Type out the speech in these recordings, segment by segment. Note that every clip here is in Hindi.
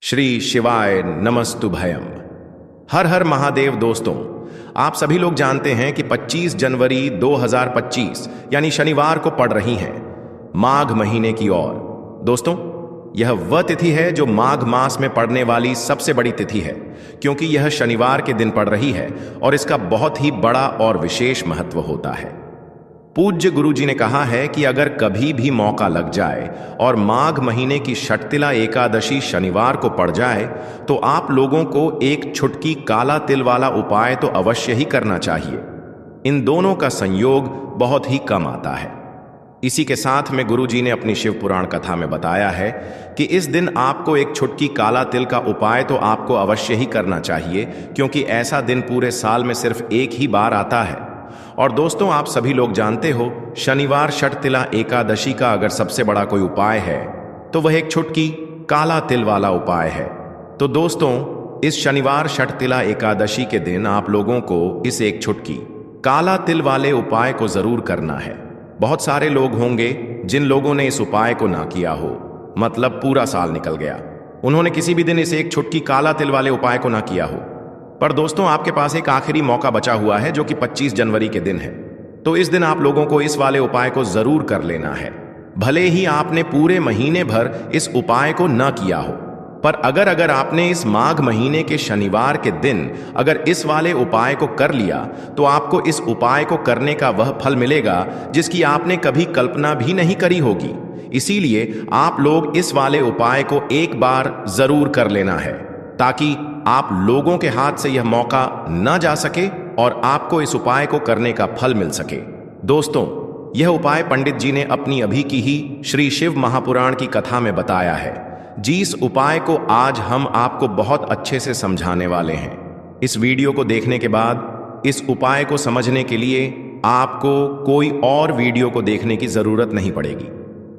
श्री शिवाय नमस्तुभयम। हर हर महादेव। दोस्तों, आप सभी लोग जानते हैं कि 25 जनवरी 2025 यानी शनिवार को पड़ रही हैं माघ महीने की ओर। दोस्तों, यह वह तिथि है जो माघ मास में पड़ने वाली सबसे बड़ी तिथि है, क्योंकि यह शनिवार के दिन पड़ रही है और इसका बहुत ही बड़ा और विशेष महत्व होता है। पूज्य गुरु जी ने कहा है कि अगर कभी भी मौका लग जाए और माघ महीने की षटतिला एकादशी शनिवार को पड़ जाए तो आप लोगों को एक छुटकी काला तिल वाला उपाय तो अवश्य ही करना चाहिए। इन दोनों का संयोग बहुत ही कम आता है। इसी के साथ में गुरु जी ने अपनी शिव पुराण कथा में बताया है कि इस दिन आपको एक छुटकी काला तिल का उपाय तो आपको अवश्य ही करना चाहिए, क्योंकि ऐसा दिन पूरे साल में सिर्फ एक ही बार आता है। और दोस्तों, आप सभी लोग जानते हो, शनिवार षटतिला एकादशी का अगर सबसे बड़ा कोई उपाय है तो वह एक छुटकी काला तिल वाला उपाय है। तो दोस्तों, इस शनिवार षटतिला एकादशी के दिन आप लोगों को इस एक छुटकी काला तिल वाले उपाय को जरूर करना है। बहुत सारे लोग होंगे जिन लोगों ने इस उपाय को ना किया हो, मतलब पूरा साल निकल गया, उन्होंने किसी भी दिन इस एक छुटकी काला तिल वाले उपाय को ना किया हो। पर दोस्तों, आपके पास एक आखिरी मौका बचा हुआ है जो कि 25 जनवरी के दिन है। तो इस दिन आप लोगों को इस वाले उपाय को जरूर कर लेना है। भले ही आपने पूरे महीने भर इस उपाय को न किया हो, पर अगर आपने इस माघ महीने के शनिवार के दिन अगर इस वाले उपाय को कर लिया तो आपको इस उपाय को करने का वह फल मिलेगा जिसकी आपने कभी कल्पना भी नहीं करी होगी। इसीलिए आप लोग इस वाले उपाय को एक बार जरूर कर लेना है, ताकि आप लोगों के हाथ से यह मौका न जा सके और आपको इस उपाय को करने का फल मिल सके। दोस्तों, यह उपाय पंडित जी ने अपनी अभी की ही श्री शिव महापुराण की कथा में बताया है, जिस उपाय को आज हम आपको बहुत अच्छे से समझाने वाले हैं। इस वीडियो को देखने के बाद इस उपाय को समझने के लिए आपको कोई और वीडियो को देखने की जरूरत नहीं पड़ेगी।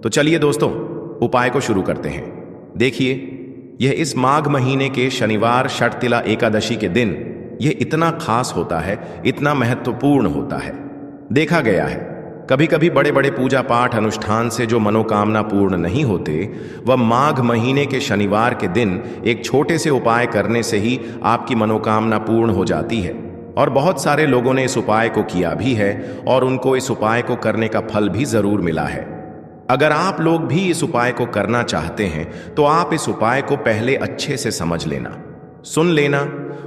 तो चलिए दोस्तों, उपाय को शुरू करते हैं। देखिए, यह इस माघ महीने के शनिवार षटतिला एकादशी के दिन यह इतना खास होता है, इतना महत्वपूर्ण होता है। देखा गया है, कभी कभी बड़े बड़े पूजा पाठ अनुष्ठान से जो मनोकामना पूर्ण नहीं होते, वह माघ महीने के शनिवार के दिन एक छोटे से उपाय करने से ही आपकी मनोकामना पूर्ण हो जाती है। और बहुत सारे लोगों ने इस उपाय को किया भी है और उनको इस उपाय को करने का फल भी जरूर मिला है। अगर आप लोग भी इस उपाय को करना चाहते हैं तो आप इस उपाय को पहले अच्छे से समझ लेना, सुन लेना,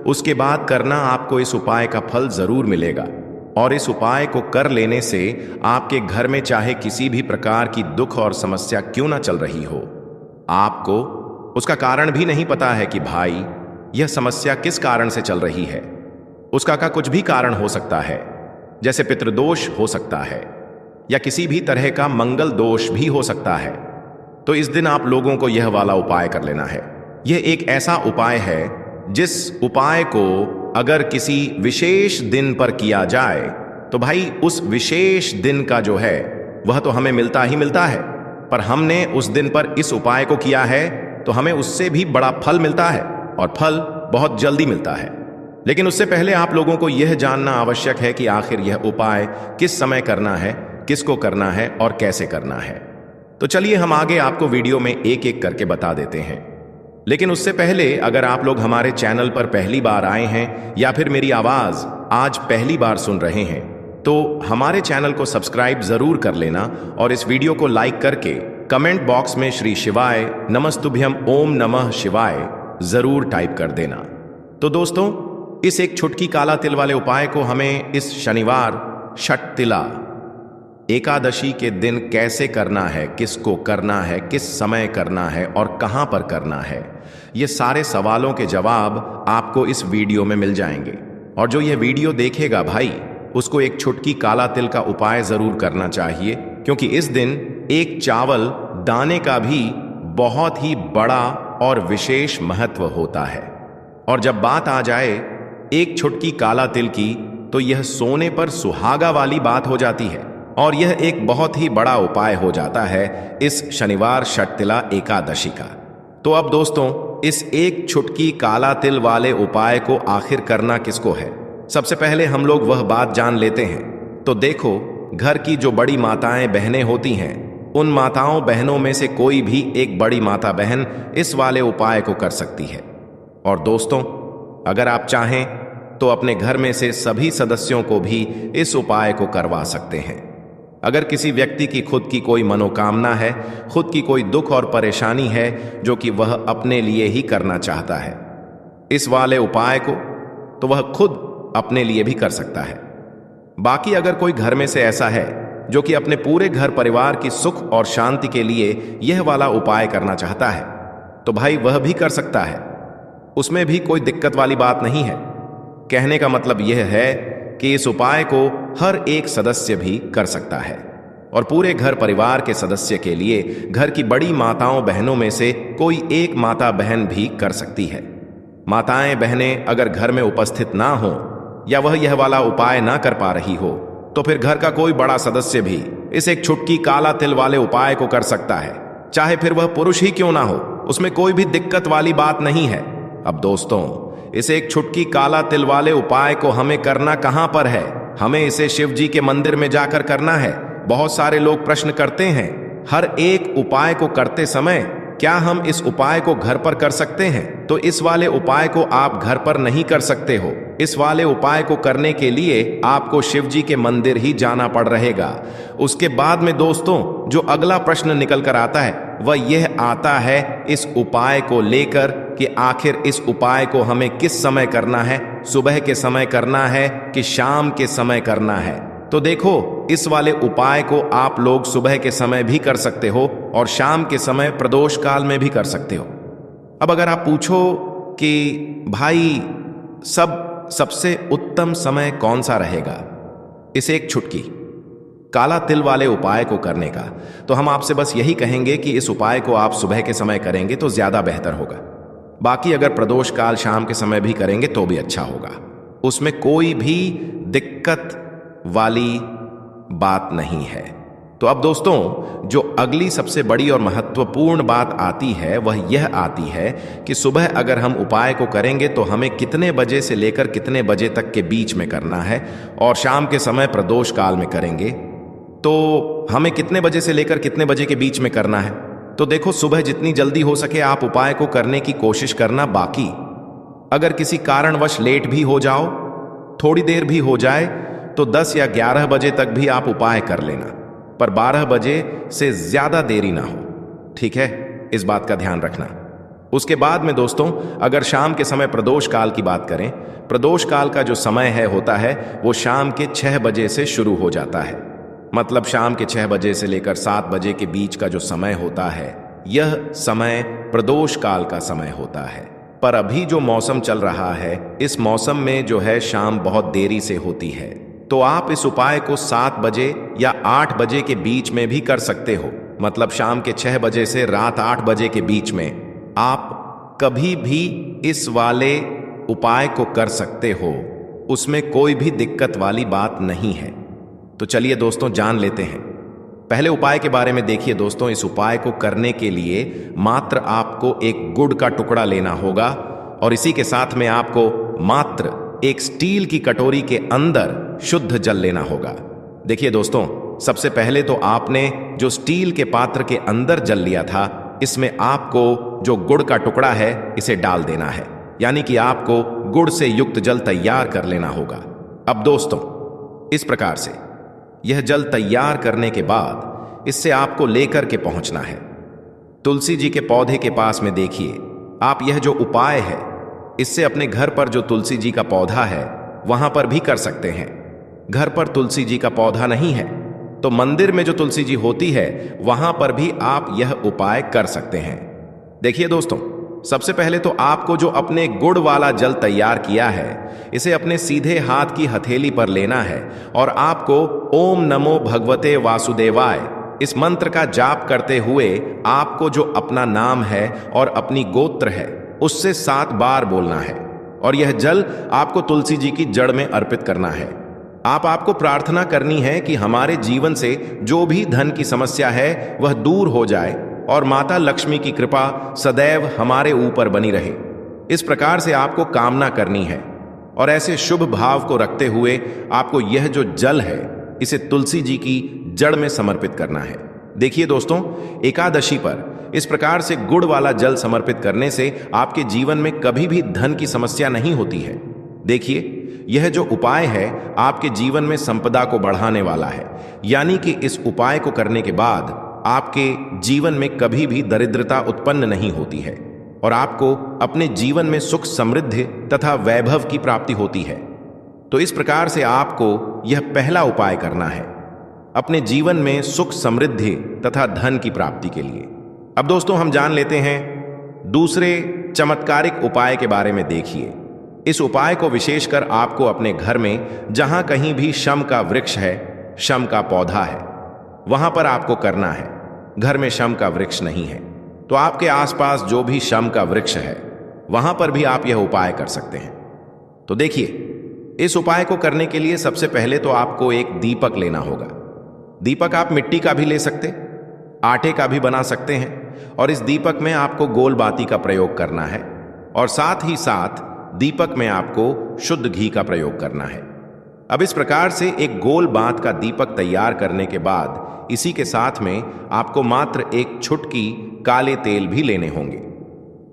उसके बाद करना। आपको इस उपाय का फल जरूर मिलेगा। और इस उपाय को कर लेने से आपके घर में चाहे किसी भी प्रकार की दुख और समस्या क्यों ना चल रही हो, आपको उसका कारण भी नहीं पता है कि भाई यह समस्या किस कारण से चल रही है। उसका कुछ भी कारण हो सकता है, जैसे पितृदोष हो सकता है या किसी भी तरह का मंगल दोष भी हो सकता है। तो इस दिन आप लोगों को यह वाला उपाय कर लेना है। यह एक ऐसा उपाय है जिस उपाय को अगर किसी विशेष दिन पर किया जाए तो भाई उस विशेष दिन का जो है वह तो हमें मिलता ही मिलता है, पर हमने उस दिन पर इस उपाय को किया है तो हमें उससे भी बड़ा फल मिलता है, और फल बहुत जल्दी मिलता है। लेकिन उससे पहले आप लोगों को यह जानना आवश्यक है कि आखिर यह उपाय किस समय करना है, किसको करना है और कैसे करना है। तो चलिए हम आगे आपको वीडियो में एक एक करके बता देते हैं। लेकिन उससे पहले अगर आप लोग हमारे चैनल पर पहली बार आए हैं या फिर मेरी आवाज आज पहली बार सुन रहे हैं तो हमारे चैनल को सब्सक्राइब जरूर कर लेना और इस वीडियो को लाइक करके कमेंट बॉक्स में श्री शिवाय नमस्तुभ्यम ओम नमः शिवाय जरूर टाइप कर देना। तो दोस्तों, इस एक छुटकी काला तिल वाले उपाय को हमें इस शनिवार षटतिला एकादशी के दिन कैसे करना है, किसको करना है, किस समय करना है और कहां पर करना है, ये सारे सवालों के जवाब आपको इस वीडियो में मिल जाएंगे। और जो ये वीडियो देखेगा भाई, उसको एक छुटकी काला तिल का उपाय जरूर करना चाहिए, क्योंकि इस दिन एक चावल दाने का भी बहुत ही बड़ा और विशेष महत्व होता है। और जब बात आ जाए एक छुटकी काला तिल की, तो यह सोने पर सुहागा वाली बात हो जाती है और यह एक बहुत ही बड़ा उपाय हो जाता है इस शनिवार षटतिला एकादशी का। तो अब दोस्तों, इस एक छुटकी काला तिल वाले उपाय को आखिर करना किसको है, सबसे पहले हम लोग वह बात जान लेते हैं। तो देखो, घर की जो बड़ी माताएं बहनें होती हैं उन माताओं बहनों में से कोई भी एक बड़ी माता बहन इस वाले उपाय को कर सकती है। और दोस्तों, अगर आप चाहें तो अपने घर में से सभी सदस्यों को भी इस उपाय को करवा सकते हैं। अगर किसी व्यक्ति की खुद की कोई मनोकामना है, खुद की कोई दुख और परेशानी है जो कि वह अपने लिए ही करना चाहता है, इस वाले उपाय को तो वह खुद अपने लिए भी कर सकता है। बाकी अगर कोई घर में से ऐसा है जो कि अपने पूरे घर परिवार की सुख और शांति के लिए यह वाला उपाय करना चाहता है, तो भाई वह भी कर सकता है। उसमें भी कोई दिक्कत वाली बात नहीं है। कहने का मतलब यह है कि इस उपाय को हर एक सदस्य भी कर सकता है और पूरे घर परिवार के सदस्य के लिए घर की बड़ी माताओं बहनों में से कोई एक माता बहन भी कर सकती है। माताएं बहनें अगर घर में उपस्थित ना हो या वह यह वाला उपाय ना कर पा रही हो, तो फिर घर का कोई बड़ा सदस्य भी इस एक छुटकी काला तिल वाले उपाय को कर सकता है, चाहे फिर वह पुरुष ही क्यों ना हो। उसमें कोई भी दिक्कत वाली बात नहीं है। अब दोस्तों, इस एक छुटकी काला तिल वाले उपाय को हमें करना कहां पर है? हमें इसे शिव जी के मंदिर में जाकर करना है। बहुत सारे लोग प्रश्न करते हैं, हर एक उपाय को करते समय क्या हम इस उपाय को घर पर कर सकते हैं? तो इस वाले उपाय को आप घर पर नहीं कर सकते हो। इस वाले उपाय को करने के लिए आपको शिव जी के मंदिर ही जाना पड़ रहेगा। उसके बाद में दोस्तों, जो अगला प्रश्न निकल कर आता है वह यह आता है इस उपाय को लेकर कि आखिर इस उपाय को हमें किस समय करना है? सुबह के समय करना है कि शाम के समय करना है? तो देखो, इस वाले उपाय को आप लोग सुबह के समय भी कर सकते हो और शाम के समय प्रदोष काल में भी कर सकते हो। अब अगर आप पूछो कि भाई सबसे उत्तम समय कौन सा रहेगा इस एक छुटकी काला तिल वाले उपाय को करने का, तो हम आपसे बस यही कहेंगे कि इस उपाय को आप सुबह के समय करेंगे तो ज्यादा बेहतर होगा। बाकी अगर प्रदोष काल शाम के समय भी करेंगे तो भी अच्छा होगा। उसमें कोई भी दिक्कत वाली बात नहीं है। तो अब दोस्तों, जो अगली सबसे बड़ी और महत्वपूर्ण बात आती है वह यह आती है कि सुबह अगर हम उपाय को करेंगे तो हमें कितने बजे से लेकर कितने बजे तक के बीच में करना है, और शाम के समय प्रदोष काल में करेंगे तो हमें कितने बजे से लेकर कितने बजे के बीच में करना है। तो देखो, सुबह जितनी जल्दी हो सके आप उपाय को करने की कोशिश करना। बाकी अगर किसी कारणवश लेट भी हो जाओ, थोड़ी देर भी हो जाए, तो 10 या 11 बजे तक भी आप उपाय कर लेना, पर 12 बजे से ज्यादा देरी ना हो। ठीक है, इस बात का ध्यान रखना। उसके बाद में दोस्तों, अगर शाम के समय प्रदोष काल की बात करें, प्रदोष काल का जो समय होता है वो शाम के 6 बजे से शुरू हो जाता है। मतलब शाम के 6 बजे से लेकर 7 बजे के बीच का जो समय होता है, यह समय प्रदोष काल का समय होता है। पर अभी जो मौसम चल रहा है, इस मौसम में जो है शाम बहुत देरी से होती है, तो आप इस उपाय को 7 बजे या 8 बजे के बीच में भी कर सकते हो। मतलब शाम के 6 बजे से रात 8 बजे के बीच में आप कभी भी इस वाले उपाय को कर सकते हो। उसमें कोई भी दिक्कत वाली बात नहीं है। तो चलिए दोस्तों, जान लेते हैं पहले उपाय के बारे में। देखिए दोस्तों, इस उपाय को करने के लिए मात्र आपको एक गुड़ का टुकड़ा लेना होगा और इसी के साथ में आपको मात्र एक स्टील की कटोरी के अंदर शुद्ध जल लेना होगा। देखिए दोस्तों, सबसे पहले तो आपने जो स्टील के पात्र के अंदर जल लिया था, इसमें आपको जो गुड़ का टुकड़ा है इसे डाल देना है, यानी कि आपको गुड़ से युक्त जल तैयार कर लेना होगा। अब दोस्तों, इस प्रकार से यह जल तैयार करने के बाद इससे आपको लेकर के पहुंचना है तुलसी जी के पौधे के पास में। देखिए, आप यह जो उपाय है इससे अपने घर पर जो तुलसी जी का पौधा है वहां पर भी कर सकते हैं। घर पर तुलसी जी का पौधा नहीं है तो मंदिर में जो तुलसी जी होती है वहां पर भी आप यह उपाय कर सकते हैं। देखिए दोस्तों, सबसे पहले तो आपको जो अपने गुड़ वाला जल तैयार किया है इसे अपने सीधे हाथ की हथेली पर लेना है और आपको ओम नमो भगवते वासुदेवाय इस मंत्र का जाप करते हुए आपको जो अपना नाम है और अपनी गोत्र है उससे 7 बार बोलना है और यह जल आपको तुलसी जी की जड़ में अर्पित करना है। आपको प्रार्थना करनी है कि हमारे जीवन से जो भी धन की समस्या है वह दूर हो जाए और माता लक्ष्मी की कृपा सदैव हमारे ऊपर बनी रहे। इस प्रकार से आपको कामना करनी है और ऐसे शुभ भाव को रखते हुए आपको यह जो जल है इसे तुलसी जी की जड़ में समर्पित करना है। देखिए दोस्तों, एकादशी पर इस प्रकार से गुड़ वाला जल समर्पित करने से आपके जीवन में कभी भी धन की समस्या नहीं होती है। देखिए, यह जो उपाय है आपके जीवन में संपदा को बढ़ाने वाला है, यानी कि इस उपाय को करने के बाद आपके जीवन में कभी भी दरिद्रता उत्पन्न नहीं होती है और आपको अपने जीवन में सुख, समृद्धि तथा वैभव की प्राप्ति होती है। तो इस प्रकार से आपको यह पहला उपाय करना है अपने जीवन में सुख, समृद्धि तथा धन की प्राप्ति के लिए। अब दोस्तों, हम जान लेते हैं दूसरे चमत्कारिक उपाय के बारे में। देखिए, इस उपाय को विशेषकर आपको अपने घर में जहां कहीं भी शम का वृक्ष है, शम का पौधा है, वहां पर आपको करना है। घर में शम का वृक्ष नहीं है तो आपके आसपास जो भी शम का वृक्ष है वहां पर भी आप यह उपाय कर सकते हैं। तो देखिए, इस उपाय को करने के लिए सबसे पहले तो आपको एक दीपक लेना होगा। दीपक आप मिट्टी का भी ले सकते, आटे का भी बना सकते हैं और इस दीपक में आपको गोल बाती का प्रयोग करना है और साथ ही साथ दीपक में आपको शुद्ध घी का प्रयोग करना है। अब इस प्रकार से एक गोल बात का दीपक तैयार करने के बाद इसी के साथ में आपको मात्र एक चुटकी काले तेल भी लेने होंगे।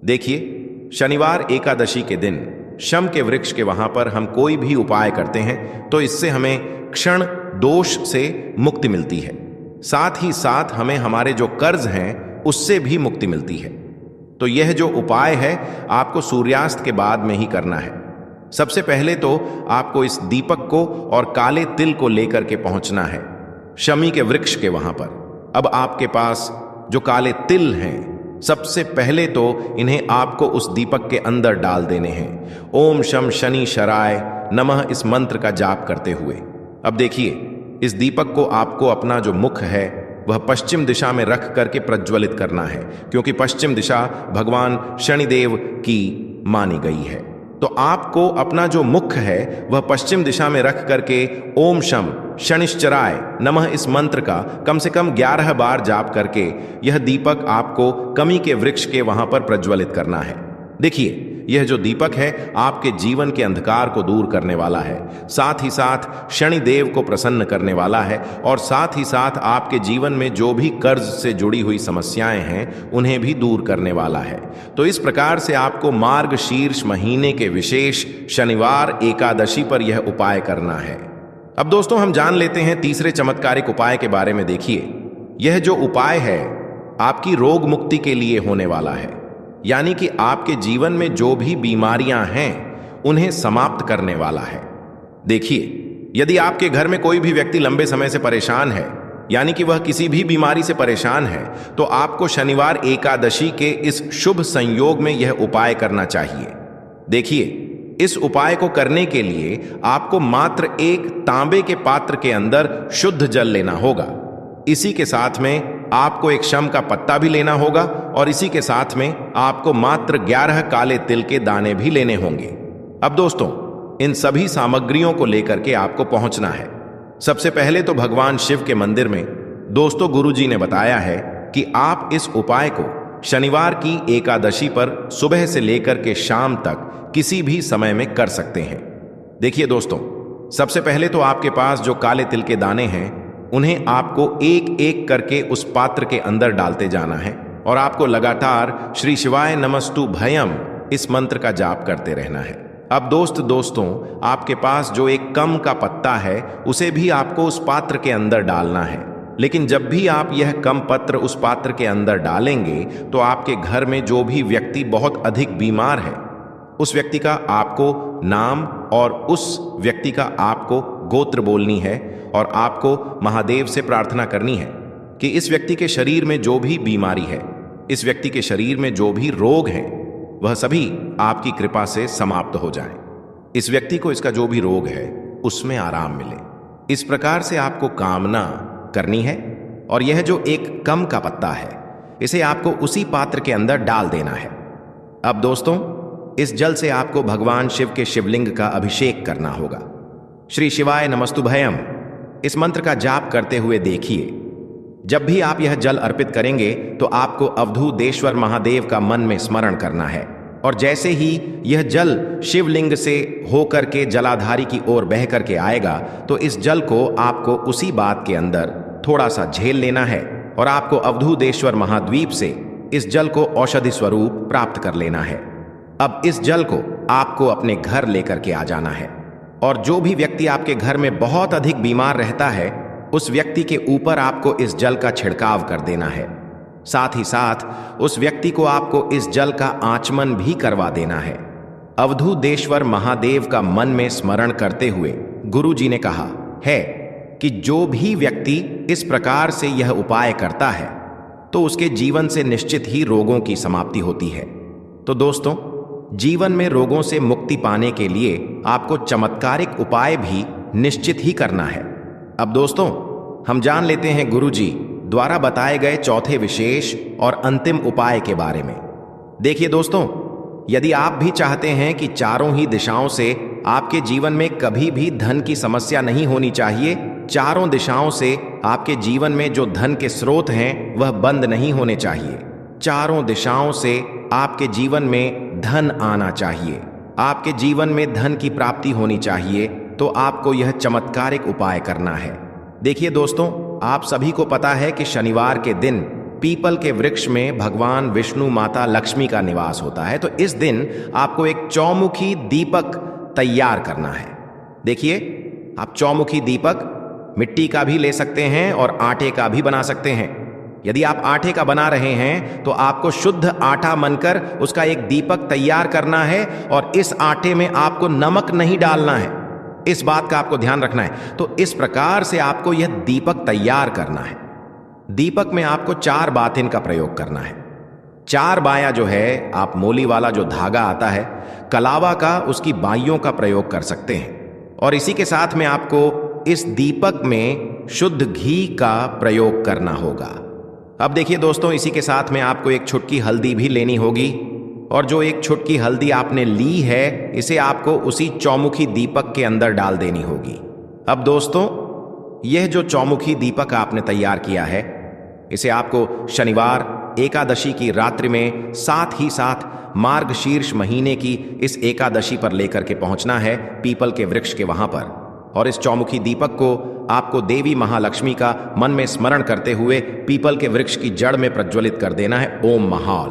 देखिए, शनिवार एकादशी के दिन शम के वृक्ष के वहां पर हम कोई भी उपाय करते हैं तो इससे हमें क्षण दोष से मुक्ति मिलती है, साथ ही साथ हमें हमारे जो कर्ज हैं उससे भी मुक्ति मिलती है। तो यह जो उपाय है आपको सूर्यास्त के बाद में ही करना है। सबसे पहले तो आपको इस दीपक को और काले तिल को लेकर के पहुंचना है शमी के वृक्ष के वहां पर। अब आपके पास जो काले तिल हैं, सबसे पहले तो इन्हें आपको उस दीपक के अंदर डाल देने हैं। ओम शम शनि शराय नमः इस मंत्र का जाप करते हुए। अब देखिए, इस दीपक को आपको अपना जो मुख है वह पश्चिम दिशा में रख करके प्रज्वलित करना है, क्योंकि पश्चिम दिशा भगवान शनिदेव की मानी गई है। तो आपको अपना जो मुख है वह पश्चिम दिशा में रख करके ओम शम शनिश्चराय नमः इस मंत्र का कम से कम 11 बार जाप करके यह दीपक आपको कमी के वृक्ष के वहां पर प्रज्वलित करना है। देखिए, यह जो दीपक है आपके जीवन के अंधकार को दूर करने वाला है, साथ ही साथ शनिदेव को प्रसन्न करने वाला है और साथ ही साथ आपके जीवन में जो भी कर्ज से जुड़ी हुई समस्याएं हैं उन्हें भी दूर करने वाला है। तो इस प्रकार से आपको मार्ग शीर्ष महीने के विशेष शनिवार एकादशी पर यह उपाय करना है। अब दोस्तों, हम जान लेते हैं तीसरे चमत्कारिक उपाय के बारे में। देखिए, यह जो उपाय है आपकी रोग मुक्ति के लिए होने वाला है, यानी कि आपके जीवन में जो भी बीमारियां हैं उन्हें समाप्त करने वाला है। देखिए, यदि आपके घर में कोई भी व्यक्ति लंबे समय से परेशान है, यानी कि वह किसी भी बीमारी से परेशान है, तो आपको शनिवार एकादशी के इस शुभ संयोग में यह उपाय करना चाहिए। देखिए, इस उपाय को करने के लिए आपको मात्र एक तांबे के पात्र के अंदर शुद्ध जल लेना होगा। इसी के साथ में आपको एक शम का पत्ता भी लेना होगा और इसी के साथ में आपको मात्र 11 काले तिल के दाने भी लेने होंगे। अब दोस्तों, इन सभी सामग्रियों को लेकर के आपको पहुंचना है। सबसे पहले तो भगवान शिव के मंदिर में दोस्तों गुरुजी ने बताया है कि आप इस उपाय को शनिवार की एकादशी पर सुबह से लेकर के शाम तक किसी भी समय में कर सकते हैं। देखिए दोस्तों, सबसे पहले तो आपके पास जो काले तिल के दाने हैं उन्हें आपको एक एक करके उस पात्र के अंदर डालते जाना है और आपको लगातार श्री शिवाय नमस्तु भयम इस मंत्र का जाप करते रहना है। अब दोस्तों, आपके पास जो एक कम का पत्ता है उसे भी आपको उस पात्र के अंदर डालना है। लेकिन जब भी आप यह कम पत्र उस पात्र के अंदर डालेंगे तो आपके घर में जो भी व्यक्ति बहुत अधिक बीमार है उस व्यक्ति का आपको नाम और उस व्यक्ति का आपको गोत्र बोलनी है और आपको महादेव से प्रार्थना करनी है कि इस व्यक्ति के शरीर में जो भी बीमारी है, इस व्यक्ति के शरीर में जो भी रोग हैं, वह सभी आपकी कृपा से समाप्त हो जाएं। इस व्यक्ति को इसका जो भी रोग है उसमें आराम मिले। इस प्रकार से आपको कामना करनी है और यह जो एक कम का पत्ता है इसे आपको उसी पात्र के अंदर डाल देना है। अब दोस्तों, इस जल से आपको भगवान शिव के शिवलिंग का अभिषेक करना होगा। श्री शिवाय नमस्तु भयम इस मंत्र का जाप करते हुए देखिए, जब भी आप यह जल अर्पित करेंगे तो आपको अवधूतेश्वर महादेव का मन में स्मरण करना है और जैसे ही यह जल शिवलिंग से होकर के जलाधारी की ओर बह करके आएगा तो इस जल को आपको उसी बात के अंदर थोड़ा सा झेल लेना है और आपको अवधूतेश्वर महाद्वीप से इस जल को औषधि स्वरूप प्राप्त कर लेना है। अब इस जल को आपको अपने घर लेकर के आ जाना है और जो भी व्यक्ति आपके घर में बहुत अधिक बीमार रहता है उस व्यक्ति के ऊपर आपको इस जल का छिड़काव कर देना है। साथ ही साथ उस व्यक्ति को आपको इस जल का आचमन भी करवा देना है। अवधूतेश्वर महादेव का मन में स्मरण करते हुए गुरु जी ने कहा है कि जो भी व्यक्ति इस प्रकार से यह उपाय करता है तो उसके जीवन से निश्चित ही रोगों की समाप्ति होती है। तो दोस्तों, जीवन में रोगों से मुक्ति पाने के लिए आपको चमत्कारिक उपाय भी निश्चित ही करना है। अब दोस्तों, हम जान लेते हैं गुरु जी द्वारा बताए गए चौथे विशेष और अंतिम उपाय के बारे में। देखिए दोस्तों, यदि आप भी चाहते हैं कि चारों ही दिशाओं से आपके जीवन में कभी भी धन की समस्या नहीं होनी चाहिए, चारों दिशाओं से आपके जीवन में जो धन के स्रोत हैं वह बंद नहीं होने चाहिए, चारों दिशाओं से आपके जीवन में धन आना चाहिए, आपके जीवन में धन की प्राप्ति होनी चाहिए, तो आपको यह चमत्कारिक उपाय करना है। देखिए दोस्तों, आप सभी को पता है कि शनिवार के दिन पीपल के वृक्ष में भगवान विष्णु माता लक्ष्मी का निवास होता है। तो इस दिन आपको एक चौमुखी दीपक तैयार करना है। देखिए, आप चौमुखी दीपक मिट्टी का भी ले सकते हैं और आटे का भी बना सकते हैं। यदि आप आटे का बना रहे हैं तो आपको शुद्ध आटा मनकर उसका एक दीपक तैयार करना है और इस आटे में आपको नमक नहीं डालना है, इस बात का आपको ध्यान रखना है। तो इस प्रकार से आपको यह दीपक तैयार करना है। दीपक में आपको 4 बातें का प्रयोग करना है। 4 बायां जो है, आप मोली वाला जो धागा आता है कलावा का, उसकी बाइयों का प्रयोग कर सकते हैं। और इसी के साथ में आपको इस दीपक में शुद्ध घी का प्रयोग करना होगा। अब देखिए दोस्तों, इसी के साथ में आपको एक छुटकी हल्दी भी लेनी होगी और जो एक छुटकी हल्दी आपने ली है इसे आपको उसी चौमुखी दीपक के अंदर डाल देनी होगी। अब दोस्तों, यह जो चौमुखी दीपक आपने तैयार किया है इसे आपको शनिवार एकादशी की रात्रि में, साथ ही साथ मार्गशीर्ष महीने की इस एकादशी पर लेकर के पहुंचना है पीपल के वृक्ष के वहां पर। और इस चौमुखी दीपक को आपको देवी महालक्ष्मी का मन में स्मरण करते हुए पीपल के वृक्ष की जड़ में प्रज्वलित कर देना है। ओम महाल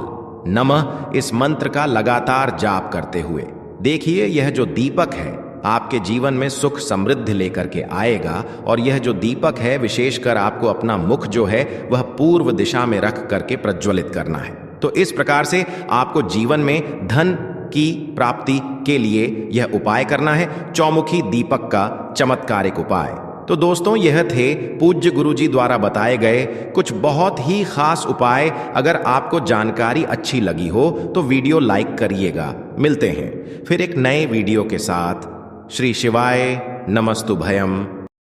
नमः इस मंत्र का लगातार जाप करते हुए देखिए, यह जो दीपक है आपके जीवन में सुख समृद्धि लेकर के आएगा। और यह जो दीपक है, विशेषकर आपको अपना मुख जो है वह पूर्व दिशा में रख करके प्रज्वलित करना है। तो इस प्रकार से आपको जीवन में धन की प्राप्ति के लिए यह उपाय करना है, चौमुखी दीपक का चमत्कारिक उपाय। तो दोस्तों, यह थे पूज्य गुरु जी द्वारा बताए गए कुछ बहुत ही खास उपाय। अगर आपको जानकारी अच्छी लगी हो तो वीडियो लाइक करिएगा। मिलते हैं फिर एक नए वीडियो के साथ। श्री शिवाय नमस्तुभयम।